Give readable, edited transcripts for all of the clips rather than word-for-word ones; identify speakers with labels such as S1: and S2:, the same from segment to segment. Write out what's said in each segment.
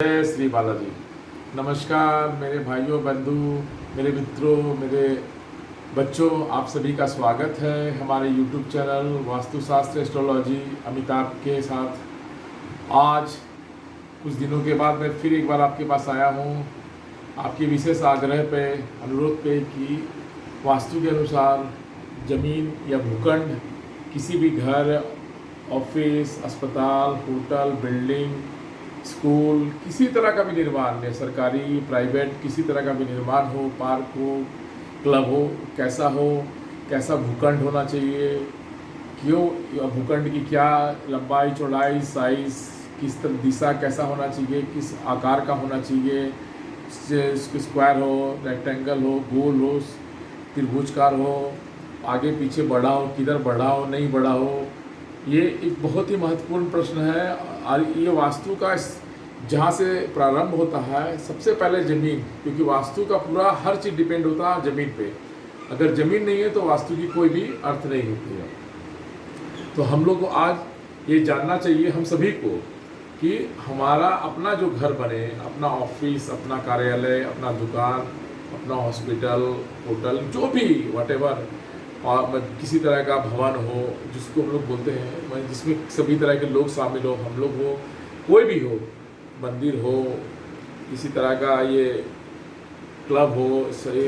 S1: जय श्री बालाजी। नमस्कार मेरे भाइयों, बंधु, मेरे मित्रों, मेरे बच्चों, आप सभी का स्वागत है हमारे YouTube चैनल वास्तुशास्त्र एस्ट्रोलॉजी अमिताभ के साथ। आज कुछ दिनों के बाद मैं फिर एक बार आपके पास आया हूँ, आपके विशेष आग्रह पे, अनुरोध पे कि वास्तु के अनुसार ज़मीन या भूखंड किसी भी घर, ऑफिस, अस्पताल, होटल, बिल्डिंग, स्कूल, किसी तरह का भी निर्माण है, सरकारी, प्राइवेट, किसी तरह का भी निर्माण हो, पार्क हो, क्लब हो, कैसा भूखंड होना चाहिए, क्यों भूखंड की क्या लंबाई, चौड़ाई, साइज, किस तरह दिशा कैसा होना चाहिए, किस आकार का होना चाहिए, स्क्वायर हो, रेक्टेंगल हो, गोल हो, त्रिभुजकार हो, आगे पीछे बढ़ा हो, किधर बढ़ा हो, नहीं बढ़ा हो। ये एक बहुत ही महत्वपूर्ण प्रश्न है और ये वास्तु का जहाँ से प्रारंभ होता है सबसे पहले ज़मीन, क्योंकि वास्तु का पूरा हर चीज़ डिपेंड होता है ज़मीन पे। अगर ज़मीन नहीं है तो वास्तु की कोई भी अर्थ नहीं होती है। तो हम लोग को आज ये जानना चाहिए हम सभी को कि हमारा अपना जो घर बने, अपना ऑफिस, अपना कार्यालय, अपना दुकान, अपना हॉस्पिटल, होटल, जो भी व्हाटएवर, और किसी तरह का भवन हो जिसको हम लोग बोलते हैं, जिसमें सभी तरह के लोग शामिल हो, हम लोग हो, कोई भी हो, मंदिर हो, किसी तरह का ये क्लब हो,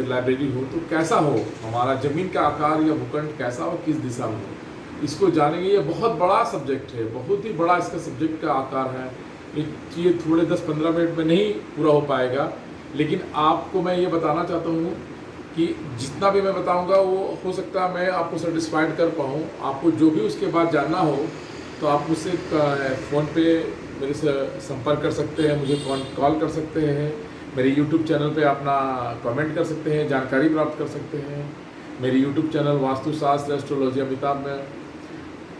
S1: लाइब्रेरी हो, तो कैसा हो, हमारा ज़मीन का आकार या भूखंड कैसा हो, किस दिशा में हो, इसको जानेंगे। ये बहुत बड़ा सब्जेक्ट है, बहुत ही बड़ा इसका सब्जेक्ट का आकार है। ये थोड़े 10-15 मिनट में नहीं पूरा हो पाएगा, लेकिन आपको मैं ये बताना चाहता हूँ कि जितना भी मैं बताऊंगा वो हो सकता है मैं आपको सेटिस्फाइड कर पाऊँ। आपको जो भी उसके बाद जानना हो तो आप मुझसे फ़ोन पे मेरे से संपर्क कर सकते हैं, मुझे कॉल कर सकते हैं, मेरे YouTube चैनल पे अपना कमेंट कर सकते हैं, जानकारी प्राप्त कर सकते हैं। मेरे YouTube चैनल वास्तुशास्त्र एस्ट्रोलॉजी अमिताभ में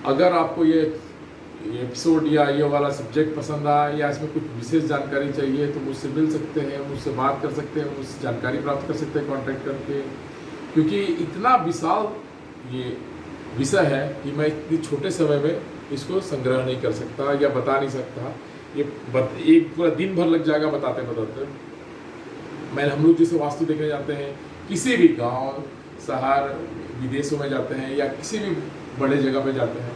S1: अगर आपको ये एपिसोड या ये वाला सब्जेक्ट पसंद आया या इसमें कुछ विशेष जानकारी चाहिए तो मुझसे मिल सकते हैं, मुझसे बात कर सकते हैं, मुझसे जानकारी प्राप्त कर सकते हैं कॉन्टैक्ट करके। क्योंकि इतना विशाल ये विषय है कि मैं इतनी छोटे समय में इसको संग्रह नहीं कर सकता या बता नहीं सकता। एक पूरा दिन भर लग जाएगा बताते बताते। हम लोग जैसे वास्तु देखने जाते हैं, किसी भी गाँव, शहर, विदेशों में जाते हैं या किसी भी बड़े जगह पे जाते हैं,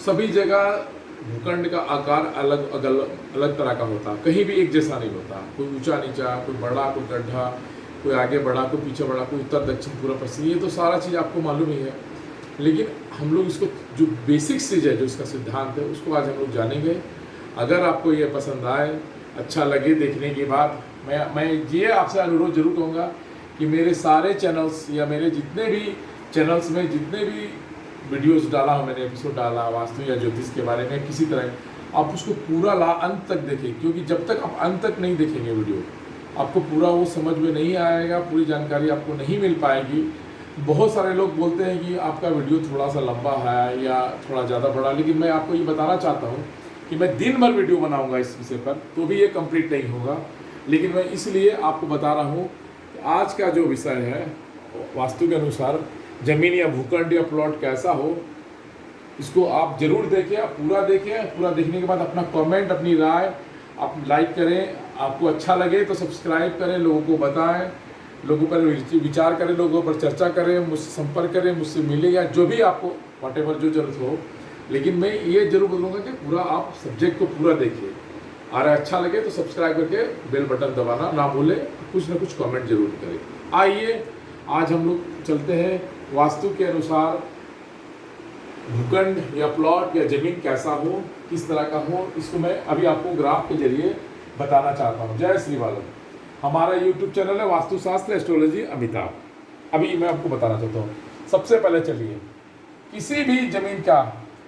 S1: सभी जगह भूखंड का आकार अलग तरह का होता है, कहीं भी एक जैसा नहीं होता। कोई ऊंचा नीचा, कोई बड़ा, कोई गड्ढा, कोई आगे बढ़ा, कोई पीछे बढ़ा, कोई उत्तर दक्षिण पूर्व पश्चिम, ये तो सारा चीज़ आपको मालूम ही है। लेकिन हम लोग इसको जो बेसिक चीज़ है, जो इसका सिद्धांत है, उसको आज हम लोग जानेंगे। अगर आपको ये पसंद आए, अच्छा लगे देखने के बाद, मैं ये आपसे अनुरोध जरूर करूँगा कि मेरे सारे चैनल्स या मेरे जितने भी चैनल्स में जितने भी वीडियोस डाला हो, मैंने एपिसोड डाला वास्तु या ज्योतिष के बारे में किसी तरह, आप उसको पूरा अंत तक देखें। क्योंकि जब तक आप अंत तक नहीं देखेंगे वीडियो, आपको पूरा वो समझ में नहीं आएगा, पूरी जानकारी आपको नहीं मिल पाएगी। बहुत सारे लोग बोलते हैं कि आपका वीडियो थोड़ा सा लंबा है या थोड़ा ज़्यादा बड़ा, लेकिन मैं आपको ये बताना चाहता हूँ कि मैं दिन भर वीडियो बनाऊँगा इस विषय पर, तो भी ये कंप्लीट नहीं होगा। लेकिन मैं इसलिए आपको बता रहा हूँ कि आज का जो विषय है वास्तु के अनुसार ज़मीन या भूखंड या प्लॉट कैसा हो, इसको आप जरूर देखें, आप पूरा देखें। पूरा देखने के बाद अपना कमेंट, अपनी राय आप लाइक करें। आपको अच्छा लगे तो सब्सक्राइब करें, लोगों को बताएं, लोगों पर विचार करें, लोगों पर चर्चा करें, मुझसे संपर्क करें, मुझसे मिले या जो भी आपको व्हाटएवर जो जरूरत हो। लेकिन मैं ये जरूर बोलूँगा कि पूरा आप सब्जेक्ट को पूरा देखिए और अच्छा लगे तो सब्सक्राइब करके बेल बटन दबाना ना भूलें, कुछ ना कुछ कमेंट जरूर करें। आइए आज हम लोग चलते हैं वास्तु के अनुसार भूखंड या प्लॉट या जमीन कैसा हो, किस तरह का हो, इसको मैं अभी आपको ग्राफ के जरिए बताना चाहता हूँ। जय श्री बालाजी। हमारा YouTube चैनल है वास्तुशास्त्र एस्ट्रोलॉजी अमिताभ। अभी मैं आपको बताना चाहता हूँ, सबसे पहले चलिए, किसी भी जमीन का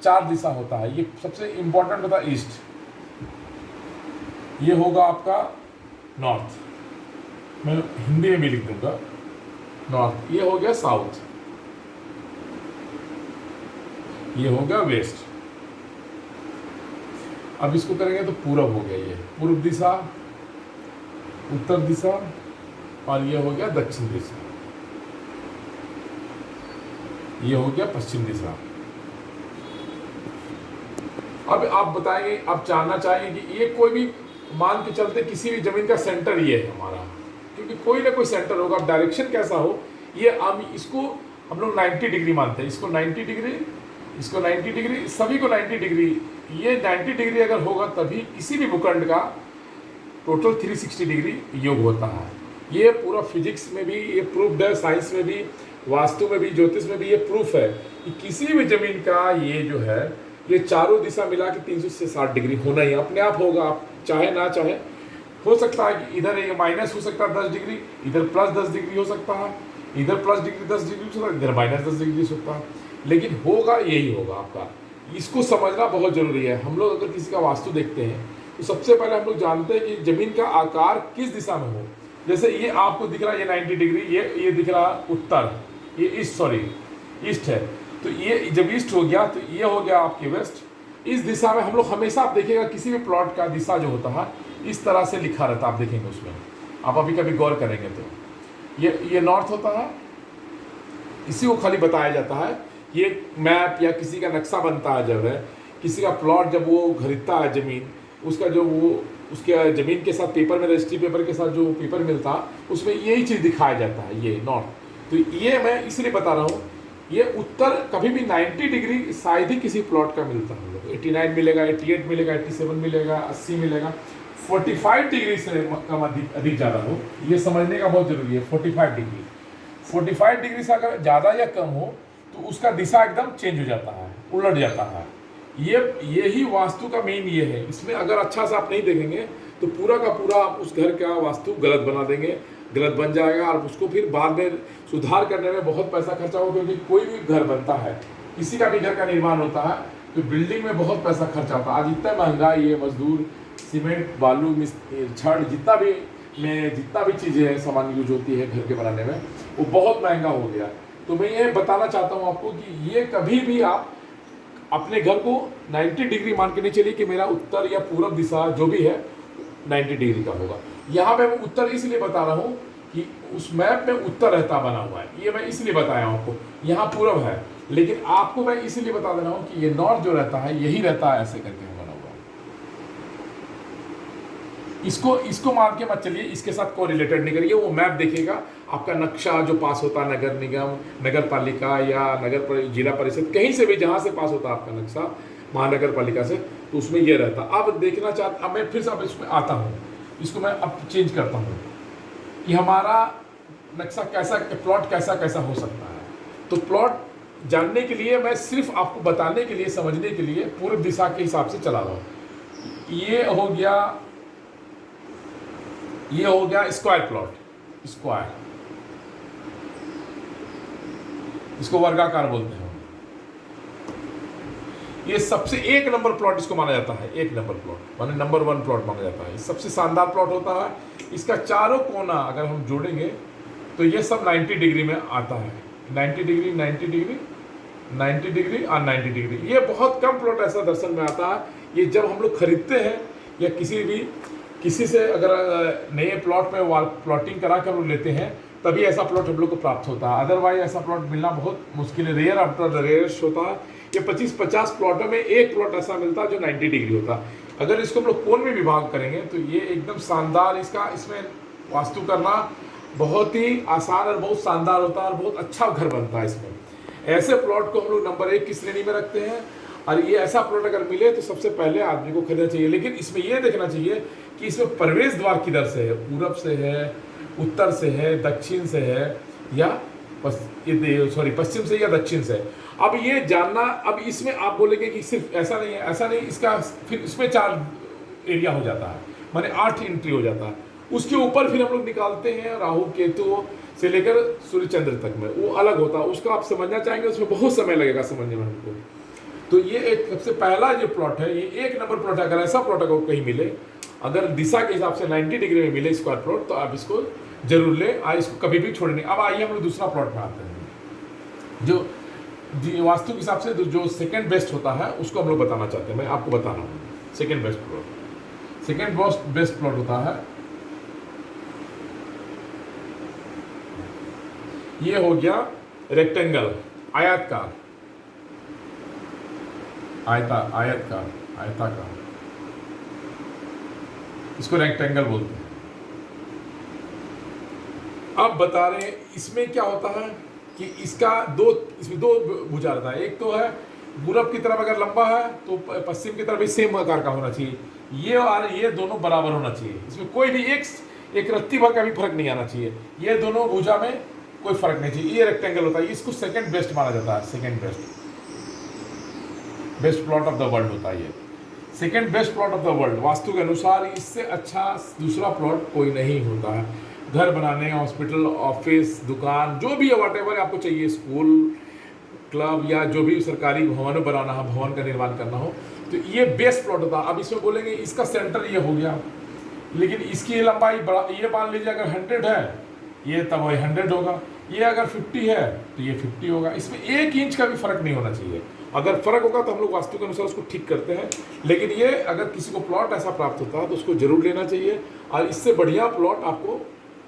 S1: 4 दिशा होता है। ये सबसे इंपॉर्टेंट होता है ईस्ट, ये होगा आपका नॉर्थ, मैं हिंदी में भी लिख दूंगा नॉर्थ, ये हो गया साउथ, ये हो गया वेस्ट। अब इसको करेंगे तो पूरब हो गया, ये पूर्व दिशा, उत्तर दिशा, और ये हो गया दक्षिण दिशा, ये हो गया पश्चिम दिशा। अब आप बताएंगे, आप जानना चाहेंगे कि ये कोई भी मान के चलते किसी भी ज़मीन का सेंटर ये है हमारा, क्योंकि कोई ना कोई सेंटर होगा। अब डायरेक्शन कैसा हो, ये इसको हम लोग 90 डिग्री मानते हैं, इसको 90 डिग्री, इसको 90 डिग्री, सभी को 90 डिग्री। ये 90 डिग्री अगर होगा तभी किसी भी भूखंड का टोटल 360 डिग्री योग होता है। ये पूरा फिजिक्स में भी ये प्रूफ है, साइंस में भी, वास्तु में भी, ज्योतिष में भी ये प्रूफ है कि किसी भी ज़मीन का ये जो है ये चारों दिशा मिला के 360 डिग्री होना ही अपने आप होगा। आप चाहे ना चाहे, हो सकता है कि इधर ये माइनस हो सकता है 10 डिग्री, इधर प्लस 10 डिग्री हो सकता है, इधर प्लस डिग्री 10 डिग्री हो सकता है, इधर माइनस 10 डिग्री हो सकता है, लेकिन होगा यही होगा आपका। इसको समझना बहुत ज़रूरी है। हम लोग अगर किसी का वास्तु देखते हैं तो सबसे पहले हम लोग जानते हैं कि ज़मीन का आकार किस दिशा में हो। जैसे ये आपको दिख रहा है ये 90 डिग्री, ये दिख रहा उत्तर, ये ईस्ट है, तो ये जब ईस्ट हो गया तो ये हो गया आपकी वेस्ट। इस दिशा में हम लोग हमेशा, आप देखिएगा किसी भी प्लॉट का दिशा जो होता है इस तरह से लिखा रहता है, आप देखेंगे उसमें, आप अभी कभी गौर करेंगे तो ये नॉर्थ होता है, इसी को खाली बताया जाता है। ये मैप या किसी का नक्शा बनता है, जब है किसी का प्लॉट जब वो खरीदता है ज़मीन, उसका जो वो उसके ज़मीन के साथ पेपर में, रजिस्ट्री पेपर के साथ जो पेपर मिलता है उसमें यही चीज़ दिखाया जाता है, ये नॉर्थ। तो ये मैं इसलिए बता रहा हूँ, ये उत्तर कभी भी 90 डिग्री शायद ही किसी प्लॉट का मिलता है। 89 मिलेगा, 88 मिलेगा, 87 मिलेगा, 80 मिलेगा, 45 डिग्री से कम अधिक ज़्यादा हो, ये समझने का बहुत ज़रूरी है। 45 डिग्री से अगर ज़्यादा या कम हो तो उसका दिशा एकदम चेंज हो जाता है, उलट जाता है। यही वास्तु का मेन ये है। इसमें अगर अच्छा से आप नहीं देखेंगे तो पूरा का पूरा आप उस घर का वास्तु गलत बना देंगे, गलत बन जाएगा, और उसको फिर बाद में सुधार करने में बहुत पैसा खर्चा होगा। क्योंकि कोई भी घर बनता है, किसी का भी घर का निर्माण होता है तो बिल्डिंग में बहुत पैसा खर्चा होता है। आज इतना महंगाई है, मजदूर, सीमेंट, बालू, छड़, जितना भी चीज़ें हैं सामान यूज होती है घर के बनाने में, वो बहुत महंगा हो गया। तो मैं ये बताना चाहता हूँ आपको कि ये कभी भी आप अपने घर को 90 डिग्री मान के नहीं चलिए कि मेरा उत्तर या पूरब दिशा जो भी है 90 डिग्री का होगा। यहाँ पे मैं उत्तर इसलिए बता रहा हूँ कि उस मैप में उत्तर रहता बना हुआ है, ये मैं इसलिए बताया हूँ आपको। यहाँ पूरब है, लेकिन आपको मैं इसलिए बता दे रहा हूँ कि ये नॉर्थ जो रहता है यही रहता है, ऐसे करके बना हुआ है। इसको मान के मत चलिए, इसके साथ को रिलेटेड नहीं करिए। वो मैप देखिएगा, आपका नक्शा जो पास होता है नगर निगम, नगर पालिका या जिला परिषद, कहीं से भी जहाँ से पास होता है आपका नक्शा महानगर पालिका से, तो उसमें ये रहता। अब देखना चाहता, अब मैं फिर से अब इसमें आता हूँ, इसको मैं अब चेंज करता हूँ कि हमारा नक्शा कैसा, प्लॉट कैसा कैसा हो सकता है। तो प्लॉट जानने के लिए मैं सिर्फ आपको बताने के लिए, समझने के लिए पूर्व दिशा के हिसाब से चला रहा हूँ। ये हो गया स्क्वायर प्लॉट, स्क्वायर, इसको वर्गाकार बोलते हैं। ये सबसे 1 नंबर प्लॉट इसको माना जाता है, 1 नंबर प्लॉट माने नंबर 1 प्लॉट माना जाता है। सबसे शानदार प्लॉट होता है। इसका चारों कोना अगर हम जोड़ेंगे तो ये सब 90 डिग्री में आता है। 90 डिग्री, 90 डिग्री, 90 डिग्री और 90 डिग्री। ये बहुत कम प्लॉट ऐसा दर्शन में आता है। ये जब हम लोग खरीदते हैं या किसी से अगर नए प्लॉट में प्लॉटिंग करा कर हम लोग लेते हैं, तभी ऐसा प्लॉट हम लोग को प्राप्त होता है। अदरवाइज ऐसा प्लॉट मिलना बहुत मुश्किल है, रेयर आफ्टर रेयर्स होता है। ये 25-50 प्लॉटों में एक प्लॉट ऐसा मिलता है जो 90 डिग्री होता है। अगर इसको हम लोग कोण में विभाग करेंगे तो ये एकदम शानदार, इसमें वास्तु करना बहुत ही आसान और बहुत शानदार होता है और बहुत अच्छा घर बनता है इसमें। ऐसे प्लॉट को हम लोग नंबर 1 की श्रेणी में रखते हैं। और ये ऐसा प्लॉट अगर मिले तो सबसे पहले आदमी को खरीदना चाहिए। लेकिन इसमें यह देखना चाहिए कि इसमें प्रवेश द्वार किधर से है, पूरब से है, उत्तर से है, दक्षिण से है या पश्चिम से या दक्षिण से। अब ये जानना, अब इसमें आप बोलेंगे कि सिर्फ ऐसा नहीं है, ऐसा नहीं, इसका फिर इसमें 4 एरिया हो जाता है, माने 8 एंट्री हो जाता है। उसके ऊपर फिर हम लोग निकालते हैं राहु केतु से लेकर सूर्य चंद्र तक में, वो अलग होता है। उसको आप समझना चाहेंगे, उसमें बहुत समय लगेगा समझने में हमको। तो ये एक सबसे पहला जो प्लॉट है, ये 1 नंबर प्लॉट है। अगर ऐसा प्लॉट अगर कहीं मिले, अगर दिशा के हिसाब से 90 डिग्री में मिले स्क्वायर प्लॉट, तो आप इसको जरूर ले, इसको कभी भी छोड़े नहीं। अब आइए हम लोग दूसरा प्लॉट में आते हैं, जो वास्तु के हिसाब से जो सेकंड बेस्ट होता है उसको हम लोग बताना चाहते हैं। मैं आपको बता रहा हूँ सेकंड बेस्ट प्लॉट होता है, ये हो गया रेक्टेंगल, आयताकार, इसको रेक्टेंगल बोलते हैं। अब बता रहे हैं इसमें क्या होता है कि इसमें दो भुजा रहता है। एक तो है पूरब की तरफ अगर लंबा है तो पश्चिम की तरफ भी सेम आकार का होना चाहिए, ये और ये दोनों बराबर होना चाहिए। इसमें कोई भी एक रत्ती भर का भी फर्क नहीं आना चाहिए। ये दोनों भुजा में कोई फर्क नहीं चाहिए। ये रेक्टेंगल होता है, इसको सेकंड बेस्ट माना जाता है। Second best plot of the world होता है ये, second best plot of the world. Vastu के अनुसार इससे अच्छा दूसरा प्लॉट कोई नहीं होता है। घर बनाने, हॉस्पिटल, ऑफिस, दुकान, जो भी है वॉट एवर आपको चाहिए, स्कूल, क्लब या जो भी सरकारी भवन बनाना हो, भवन का निर्माण करना हो, तो ये बेस्ट प्लॉट होता है। अब इसमें बोलेंगे इसका सेंटर ये हो गया, लेकिन इसकी लंबाई बड़ा, ये मान लीजिए अगर 100 है ये तब वही 100 होगा, ये अगर 50 है तो ये 50 होगा। इसमें 1 इंच का भी फर्क नहीं होना चाहिए। अगर फर्क होगा तो हम लोग वास्तु के अनुसार उसको ठीक करते हैं, लेकिन ये अगर किसी को प्लॉट ऐसा प्राप्त होता है तो उसको जरूर लेना चाहिए, और इससे बढ़िया प्लॉट आपको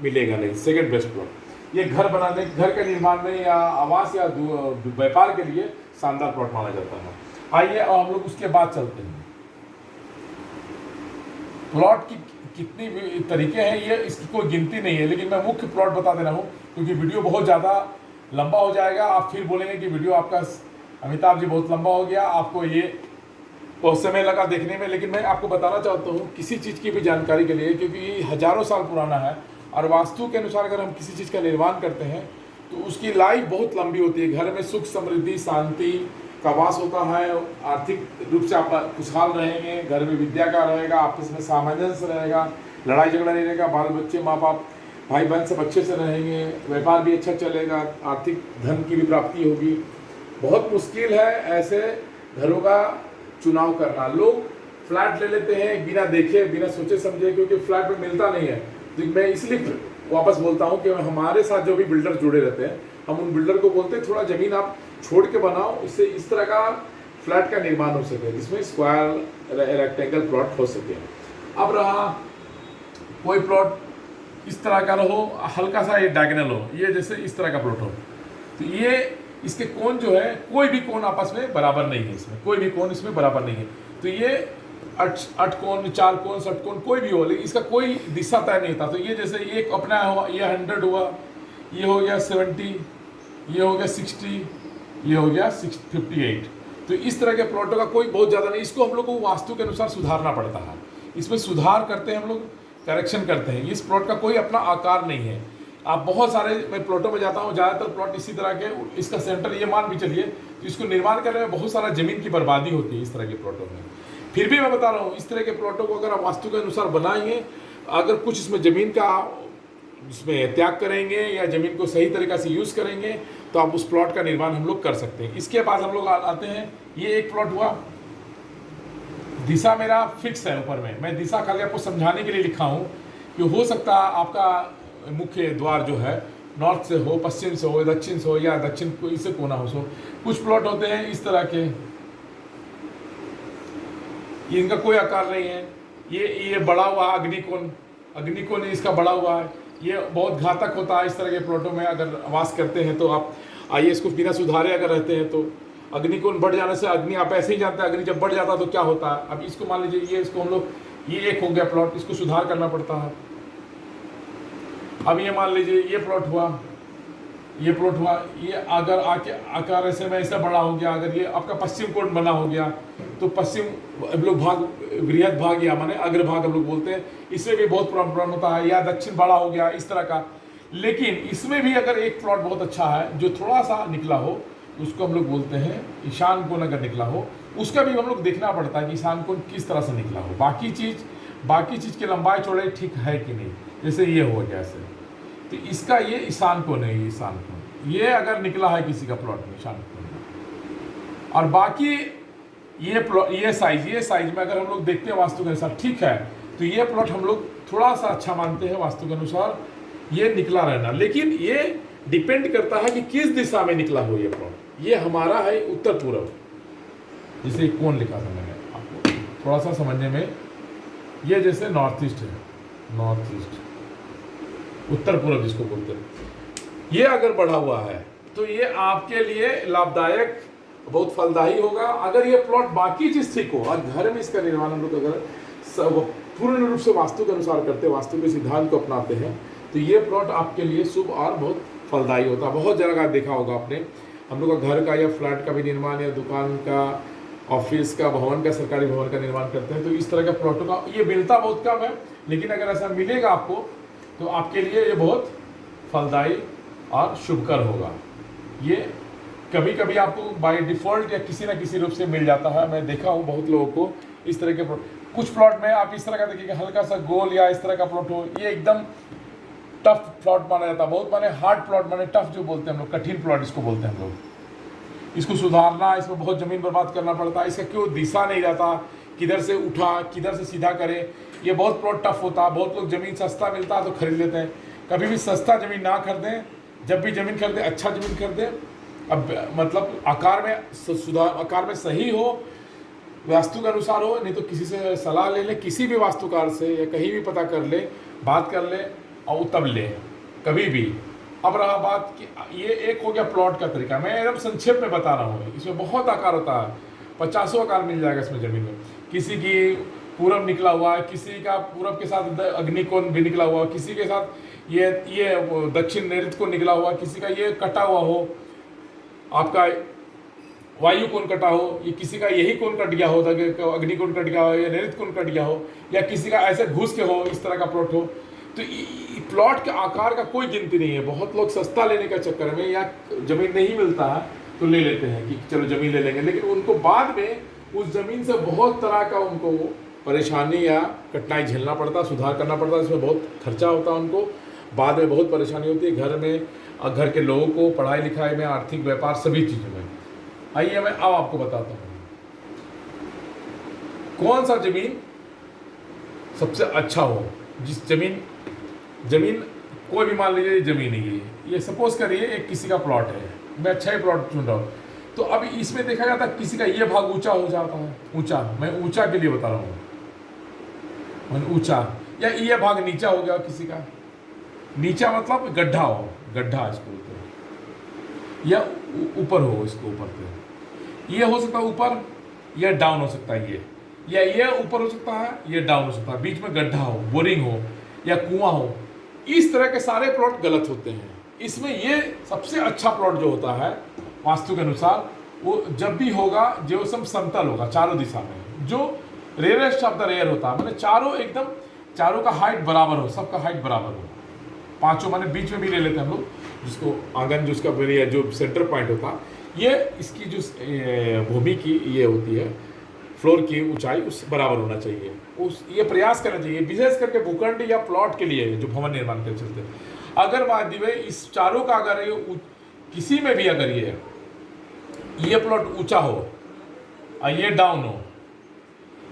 S1: मिलेगा नहीं। सेकंड बेस्ट प्लॉट ये घर बनाने, घर के निर्माण में या आवास या व्यापार के लिए शानदार प्लॉट माना जाता है। आइए और हम लोग उसके बाद चलते हैं। प्लॉट की कितनी तरीके हैं ये इसकी कोई गिनती नहीं है, लेकिन मैं मुख्य प्लॉट बता दे रहा हूँ क्योंकि वीडियो बहुत ज़्यादा लंबा हो जाएगा। आप फिर बोलेंगे कि वीडियो आपका अमिताभ जी बहुत लंबा हो गया, आपको ये बहुत समय लगा देखने में। लेकिन मैं आपको बताना चाहता हूँ किसी चीज़ की भी जानकारी के लिए, क्योंकि ये हज़ारों साल पुराना है और वास्तु के अनुसार अगर हम किसी चीज़ का निर्माण करते हैं तो उसकी लाइफ बहुत लंबी होती है। घर में सुख, समृद्धि, शांति का वास होता है, आर्थिक रूप से आप खुशहाल रहेंगे, घर में विद्या का रहेगा, आपस में सामंजस्य रहेगा, लड़ाई झगड़ा नहीं रहेगा, बाल बच्चे, माँ बाप, भाई बहन सब अच्छे से रहेंगे, व्यापार भी अच्छा चलेगा, आर्थिक धन की भी प्राप्ति होगी। बहुत मुश्किल है ऐसे घरों का चुनाव करना। लोग फ्लैट ले लेते हैं बिना देखे, बिना सोचे समझे, क्योंकि फ्लैट में मिलता नहीं है। तो मैं इसलिए वापस बोलता हूँ कि हमारे साथ जो भी बिल्डर जुड़े रहते हैं, हम उन बिल्डर को बोलते हैं थोड़ा ज़मीन आप छोड़ के बनाओ, इससे इस तरह का फ्लैट का निर्माण हो सके जिसमें स्क्वायर रेक्टेंगल प्लॉट हो सके। अब रहा कोई प्लॉट इस तरह का रहो, हल्का सा ये डायगोनल हो, ये जैसे इस तरह का प्लॉट हो, तो ये इसके कोण जो है, कोई भी कोण आपस में बराबर नहीं है, इसमें कोई भी कोण इसमें बराबर नहीं है। तो ये अठ कोण, 4 कोण, 7 कोण कोई भी हो, लेकिन इसका कोई दिशा तय नहीं होता। तो ये जैसे ये अपना हुआ, ये 100 हुआ, ये हो गया 70, ये हो गया 60, ये हो गया 58। तो इस तरह के प्लॉटों का कोई बहुत ज़्यादा नहीं। इसको हम लोग को वास्तु के अनुसार सुधारना पड़ता है, इसमें सुधार करते हैं हम लोग, करेक्शन करते हैं। इस प्लॉट का कोई अपना आकार नहीं है। आप बहुत सारे, मैं प्लॉटों में जाता हूँ, ज़्यादातर प्लॉट इसी तरह के, इसका सेंटर ये मान भी चलिए, तो इसको निर्माण करने में बहुत सारा ज़मीन की बर्बादी होती है इस तरह के प्लॉटों में। फिर भी मैं बता रहा हूँ इस तरह के प्लॉटों को अगर आप वास्तु के अनुसार बनाएंगे, अगर कुछ इसमें ज़मीन का इसमें त्याग करेंगे या ज़मीन को सही तरीक़ा से यूज़ करेंगे तो आप उस प्लॉट का निर्माण हम लोग कर सकते हैं। इसके बाद हम लोग आते हैं, ये एक प्लॉट हुआ, दिशा मेरा फिक्स है ऊपर में, मैं दिशा खाली आपको समझाने के लिए लिखा हूँ कि हो सकता है आपका मुख्य द्वार जो है नॉर्थ से हो, पश्चिम से हो, दक्षिण से हो, या दक्षिण कोई से कोना हो। सो कुछ प्लॉट होते हैं इस तरह के, इनका कोई आकार नहीं है। ये बड़ा हुआ अग्निकोण इसका बड़ा हुआ है, ये बहुत घातक होता है इस तरह के प्लॉटों में अगर वास करते हैं तो। आप आइए इसको बिना सुधारे अगर रहते हैं तो अग्निकोण बढ़ जाने से, अग्नि आप ऐसे ही जानते हैं अग्नि जब बढ़ जाता है तो क्या होता है। अब इसको मान लीजिए, ये इसको हम लोग, ये एक हो गया प्लॉट, इसको सुधार करना पड़ता है। अब ये मान लीजिए ये प्लॉट हुआ, ये अगर आके आकार ऐसे में ऐसा बड़ा हो गया, अगर ये आपका पश्चिम कोण बना हो गया तो पश्चिम हम लोग भाग, बृहद भाग या माने अग्रभाग हम लोग बोलते हैं, इसमें भी बहुत प्रॉब्लम होता है। या दक्षिण बड़ा हो गया इस तरह का। लेकिन इसमें भी अगर एक प्लॉट बहुत अच्छा है जो थोड़ा सा निकला हो, उसको हम लोग बोलते हैं ईशान कोण अगर निकला हो, उसका भी हम लोग देखना पड़ता है कि ईशान कोण किस तरह से निकला हो। बाकी चीज़ की लंबाई चौड़ाई ठीक है कि नहीं, जैसे ये हो गया ऐसे, तो इसका ये ईशान कोण है, ये ईशान कोण ये अगर निकला है किसी का प्लॉट में ईशान कोण, और बाकी ये साइज में अगर हम लोग देखते हैं वास्तु के अनुसार ठीक है, तो ये प्लॉट हम लोग थोड़ा सा अच्छा मानते हैं वास्तु के अनुसार, ये निकला रहना। लेकिन ये डिपेंड करता है कि किस दिशा में निकला हो ये प्लॉट। ये हमारा है उत्तर पूर्व, जिसे कोण लिखा था मैंने आपको थोड़ा सा समझने में, ये जैसे नॉर्थ ईस्ट है, नॉर्थ ईस्ट उत्तर पूर्व जिसको बोलते हैं, ये अगर बढ़ा हुआ है तो ये आपके लिए लाभदायक, बहुत फलदायी होगा। अगर ये प्लॉट बाकी चीज़ ठीक हो और घर में इसका निर्माण हम लोग अगर सब पूर्ण रूप से वास्तु के अनुसार करते हैं, वास्तु के सिद्धांत को अपनाते हैं, तो ये प्लॉट आपके लिए शुभ और बहुत फलदायी होता है। बहुत जगह देखा होगा आपने, हम लोग का घर का या फ्लैट का भी निर्माण या दुकान का, ऑफिस का, भवन का, सरकारी भवन का निर्माण करते हैं, तो इस तरह के प्लॉटों का ये मिलता बहुत कम है, लेकिन अगर ऐसा मिलेगा आपको तो आपके लिए ये बहुत फलदायी और शुभकर होगा। ये कभी कभी आपको बाय डिफ़ॉल्ट या किसी न किसी रूप से मिल जाता है। मैं देखा हूँ बहुत लोगों को इस तरह के कुछ प्लॉट में आप इस तरह का देखिएगा, हल्का सा गोल या इस तरह का प्लॉट हो, ये एकदम टफ प्लॉट माना जाता है, बहुत माने हार्ड प्लॉट, माने टफ जो बोलते हैं हम लोग, कठिन प्लॉट इसको बोलते हैं हम लोग। इसको सुधारना, इसमें बहुत ज़मीन बर्बाद करना पड़ता है, इसका क्यों दिशा नहीं रहता, किधर से उठा किधर से सीधा करे, ये बहुत प्लॉट टफ होता है। बहुत लोग ज़मीन सस्ता मिलता है तो खरीद लेते हैं। कभी भी सस्ता ज़मीन ना खरीदें, जब भी ज़मीन खरीदें अच्छा ज़मीन खरीदें। अब मतलब आकार में सुधार, आकार में सही हो, वास्तु के अनुसार हो, नहीं तो किसी से सलाह ले लें, किसी भी वास्तुकार से या कहीं भी पता कर ले, बात कर ले और तब ले कभी भी। अब रहा बात कि ये एक हो गया प्लॉट का तरीका, मैं एकदम संक्षेप में बता रहा हूँ। इसमें बहुत आकार होता है, 50 आकार मिल जाएगा इसमें ज़मीन में। किसी की पूरब निकला हुआ है, किसी का पूरब के साथ अग्निकोण भी निकला हुआ, किसी के साथ ये दक्षिण नैऋत्य कोण निकला हुआ, किसी का ये कटा हुआ हो, आपका वायु कोण कटा हो, ये किसी का यही कोण कट गया हो, अग्निकोण कट गया हो या नैऋत्य कोण कट गया हो, या किसी का ऐसे घुस के हो, इस तरह का प्लॉट हो। तो प्लॉट के आकार का कोई गिनती नहीं है। बहुत लोग सस्ता लेने का चक्कर में या ज़मीन नहीं मिलता है तो ले लेते हैं कि चलो ज़मीन ले लेंगे, लेकिन उनको बाद में उस ज़मीन से बहुत तरह का उनको परेशानी या कठिनाई झेलना पड़ता, सुधार करना पड़ता, इसमें बहुत खर्चा होता है उनको, बाद में बहुत परेशानी होती है घर में और घर के लोगों को, पढ़ाई लिखाई में, आर्थिक व्यापार, सभी चीज़ों में। आइए मैं अब आपको बताता हूँ कौन सा ज़मीन सबसे अच्छा हो। जिस ज़मीन कोई भी मान लीजिए ज़मीन है, ये सपोज करिए एक किसी का प्लॉट है, मैं अच्छा ही प्लॉट चुन रहा हूँ, तो अब इसमें देखा जाता है किसी का ये भाग ऊंचा हो जाता है, ऊंचा, मैं ऊंचा के लिए बता रहा हूँ, मैं ऊंचा, या ये भाग नीचा हो गया किसी का, नीचा मतलब गड्ढा हो, गड्ढा इसको बोलते हैं, या ऊपर हो, इसको ऊपर पे, ये हो सकता है ऊपर, या डाउन हो सकता है, या ये ऊपर हो सकता है, ये डाउन हो सकता है, बीच में गड्ढा हो, बोरिंग हो या कुआं हो। इस तरह के सारे प्लॉट गलत होते हैं। इसमें ये सबसे अच्छा प्लॉट जो होता है वास्तु के अनुसार, वो जब भी होगा जो सब समतल होगा चारों दिशा में, जो रेयरेस्ट ऑफ द रेयर होता है, मैंने चारों का हाइट बराबर हो, सबका हाइट बराबर हो, पांचों, मैंने बीच में भी ले लेते हैं हम लोग, जिसको आंगन, जो उसका जो सेंटर पॉइंट होता है, ये इसकी जो भूमि की ये होती है, फ्लोर की ऊंचाई उस बराबर होना चाहिए, ये प्रयास करना चाहिए, विशेष करके भूखंड या प्लॉट के लिए जो भवन निर्माण के चलते। अगर वादिवे इस चारों का अगर ये किसी में भी अगर ये प्लॉट ऊंचा हो और ये डाउन हो,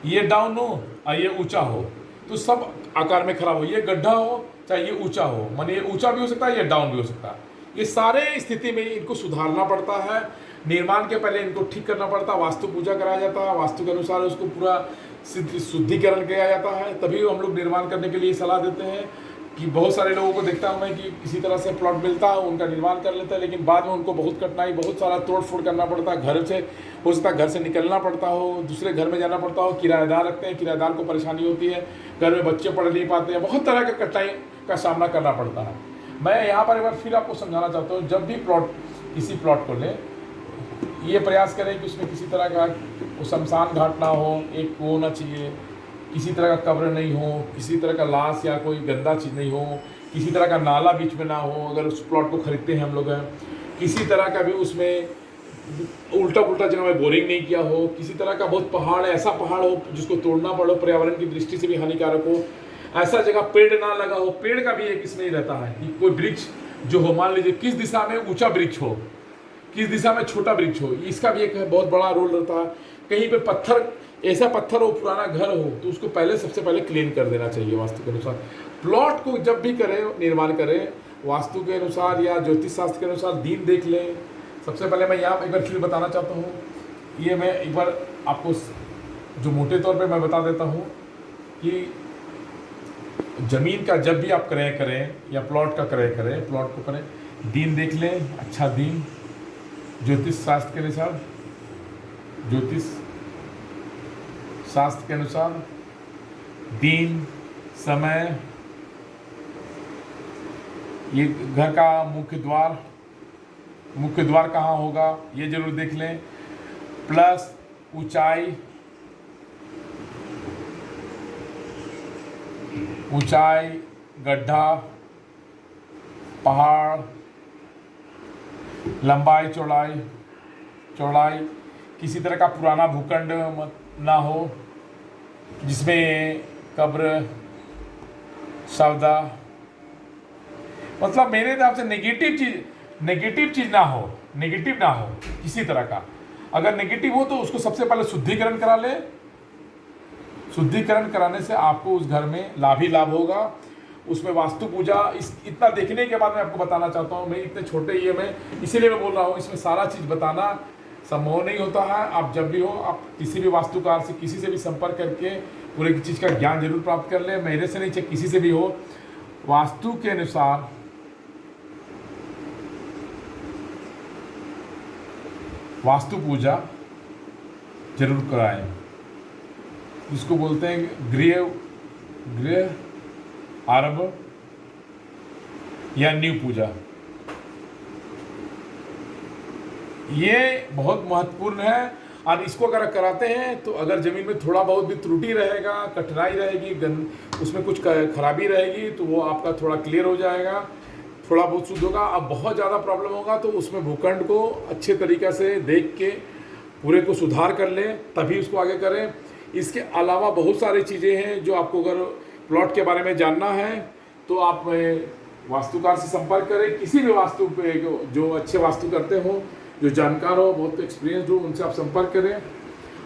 S1: ये डाउन हो और ये ऊंचा हो, तो सब आकार में खराब हो। ये गड्ढा हो चाहे ये ऊंचा हो, माने ये ऊंचा भी हो सकता है, ये डाउन भी हो सकता है। ये सारे स्थिति में इनको सुधारना पड़ता है, निर्माण के पहले इनको ठीक करना पड़ता है, वास्तु पूजा कराया जाता है, वास्तु के अनुसार उसको पूरा शुद्धिकरण किया जाता है, तभी हम लोग निर्माण करने के लिए सलाह देते हैं। कि बहुत सारे लोगों को देखता हूँ मैं कि किसी तरह से प्लॉट मिलता है, उनका निर्माण कर लेता है, लेकिन बाद में उनको बहुत कठिनाई, बहुत सारा तोड़ फोड़ करना पड़ता है, घर से हो सकता है घर से निकलना पड़ता हो, दूसरे घर में जाना पड़ता हो, किराएदार रखते हैं, किराएदार को परेशानी होती है, घर में बच्चे पढ़ नहीं पाते हैं, बहुत तरह के कठिनाई का सामना करना पड़ता है। मैं यहाँ पर एक बार फिर आपको समझाना चाहता हूँ, जब भी किसी प्लॉट को लें, ये प्रयास करें कि उसमें किसी तरह का शमशान घाट ना हो, एक वो होना चाहिए, किसी तरह का कब्र नहीं हो, किसी तरह का लाश या कोई गंदा चीज़ नहीं हो, किसी तरह का नाला बीच में ना हो। अगर उस प्लॉट को खरीदते हैं हम लोग, किसी तरह का भी उसमें उल्टा पुल्टा जगह में बोरिंग नहीं किया हो, किसी तरह का बहुत पहाड़, ऐसा पहाड़ हो जिसको तोड़ना पड़ो, पर्यावरण की दृष्टि से भी हानिकारक हो, ऐसा जगह पेड़ ना लगा हो। पेड़ का भी एक इसमें ही रहता है कि कोई वृक्ष जो हो, मान लीजिए किस दिशा में ऊंचा वृक्ष हो, किस दिशा में छोटा वृक्ष हो, इसका भी एक बहुत बड़ा रोल रहता है। कहीं पे पत्थर, ऐसा पत्थर हो, पुराना घर हो, तो उसको सबसे पहले क्लीन कर देना चाहिए वास्तु के अनुसार। प्लॉट को जब भी करें, निर्माण करें, वास्तु के अनुसार या ज्योतिष शास्त्र के अनुसार दिन देख लें। सबसे पहले मैं यहाँ एक बार फिर बताना चाहता हूँ, ये मैं एक बार आपको जो मोटे तौर पे मैं बता देता हूँ कि ज़मीन का जब भी आप क्रय करें या प्लॉट का क्रय करें, प्लॉट को करें, दिन देख लें, अच्छा दिन ज्योतिष शास्त्र के अनुसार, दिन, समय, ये घर का मुख्य द्वार कहाँ होगा ये जरूर देख लें, प्लस ऊंचाई, गड्ढा, पहाड़, लंबाई, चौड़ाई, किसी तरह का पुराना भूखंड ना हो जिसमें कब्र, सौदा, मतलब मेरे हिसाब से नेगेटिव चीज़ ना हो किसी तरह का। अगर नेगेटिव हो तो उसको सबसे पहले शुद्धिकरण करा ले। शुद्धिकरण कराने से आपको उस घर में लाभ ही लाभ होगा। उसमें वास्तु पूजा इतना देखने के बाद मैं आपको बताना चाहता हूँ, मैं इतने छोटे ही है, मैं इसीलिए मैं बोल रहा हूँ, इसमें सारा चीज़ बताना संभव नहीं होता है। आप जब भी हो, आप किसी भी वास्तुकार से, किसी से भी संपर्क करके पूरे की चीज़ का ज्ञान जरूर प्राप्त कर लें। मेरे से नहीं, चाहे किसी से भी हो, वास्तु के अनुसार वास्तु पूजा जरूर कराएं। इसको बोलते हैं गृह आरंभ या न्यू पूजा। ये बहुत महत्वपूर्ण है। और इसको अगर कराते हैं तो अगर ज़मीन में थोड़ा बहुत भी त्रुटि रहेगा, कठिनाई रहेगी, उसमें कुछ खराबी रहेगी, तो वो आपका थोड़ा क्लियर हो जाएगा, थोड़ा बहुत शुद्ध होगा। अब बहुत ज़्यादा प्रॉब्लम होगा तो उसमें भूखंड को अच्छे तरीक़े से देख के पूरे को सुधार कर लें, तभी उसको आगे करें। इसके अलावा बहुत सारी चीज़ें हैं जो आपको अगर प्लॉट के बारे में जानना है तो आप वास्तुकार से संपर्क करें। किसी भी वास्तु पे जो अच्छे वास्तु करते हो, जो जानकार हो, बहुत एक्सपीरियंस हो, उनसे आप संपर्क करें।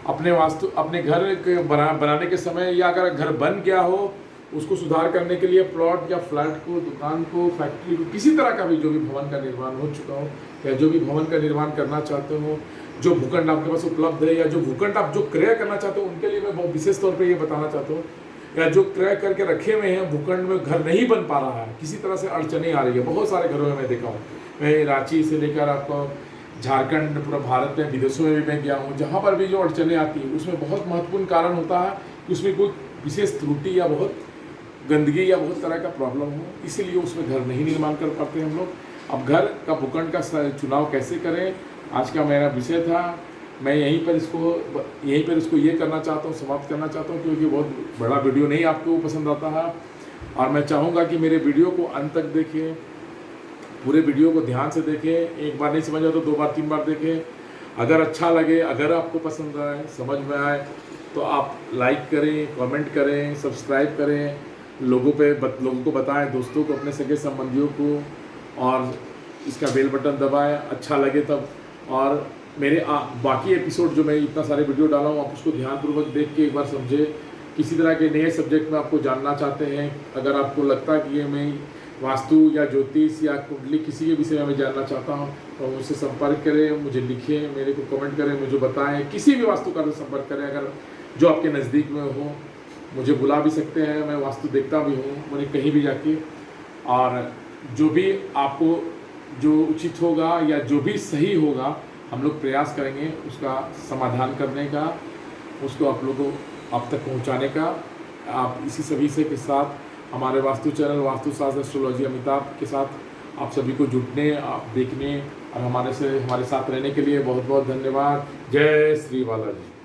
S1: अपने घर के बनाने के समय, या अगर घर बन गया हो उसको सुधार करने के लिए, प्लॉट या फ्लैट को, दुकान को, फैक्ट्री को, किसी तरह का भी जो भी भवन का निर्माण हो चुका हो या जो भी भवन का निर्माण करना चाहते हो, जो भूखंड आपके पास उपलब्ध है या जो भूखंड आप जो क्रय करना चाहते हो, उनके लिए मैं बहुत विशेष तौर पे ये बताना चाहता हूँ। या जो क्रय करके रखे हुए हैं, भूखंड में घर नहीं बन पा रहा है, किसी तरह से अड़चने आ रही है, बहुत सारे घरों में मैं देखा हूँ। मैं रांची से लेकर आपको झारखंड, पूरा भारत में, विदेशों में भी मैं गया हूँ। जहाँ पर भी जो अड़चने आती है उसमें बहुत महत्वपूर्ण कारण होता है कि उसमें कोई विशेष त्रुटि या बहुत गंदगी या बहुत तरह का प्रॉब्लम हो, इसीलिए उसमें घर नहीं निर्माण कर पाते हम लोग। अब घर का भूखंड का चुनाव कैसे करें, आज का मेरा विषय था। मैं यहीं पर इसको ये करना चाहता हूँ, समाप्त करना चाहता हूँ, क्योंकि बहुत बड़ा वीडियो नहीं आपको पसंद आता है। और मैं चाहूँगा कि मेरे वीडियो को अंत तक देखें, पूरे वीडियो को ध्यान से देखें। एक बार नहीं समझ आए तो 2 बार 3 बार देखें। अगर अच्छा लगे, अगर आपको पसंद आए, समझ में आए, तो आप लाइक करें, कमेंट करें, सब्सक्राइब करें, लोगों को बताएं, दोस्तों को, अपने सगे संबंधियों को, और इसका बेल बटन दबाएं अच्छा लगे तब। और मेरे बाकी एपिसोड जो मैं इतना सारे वीडियो डाला हूँ, आप उसको ध्यानपूर्वक देख के एक बार समझे। किसी तरह के नए सब्जेक्ट में आपको जानना चाहते हैं, अगर आपको लगता है कि ये मैं वास्तु या ज्योतिष या कुंडली किसी के विषय में मैं जानना चाहता हूँ, तो मुझसे संपर्क करें, मुझे लिखें, मेरे को कमेंट करें, मुझे बताएं। किसी भी वास्तुकार से संपर्क करें, अगर जो आपके नज़दीक में हो। मुझे बुला भी सकते हैं, मैं वास्तु देखता भी हूँ, मैंने कहीं भी जाके। और जो भी आपको जो उचित होगा या जो भी सही होगा, हम लोग प्रयास करेंगे उसका समाधान करने का, उसको आप लोगों को आप तक पहुंचाने का। आप इसी सभी से के साथ हमारे वास्तु चैनल वास्तुशास्त्र एस्ट्रोलॉजी अमिताभ के साथ आप सभी को जुटने, आप देखने और हमारे साथ रहने के लिए बहुत बहुत धन्यवाद। जय श्री बालाजी।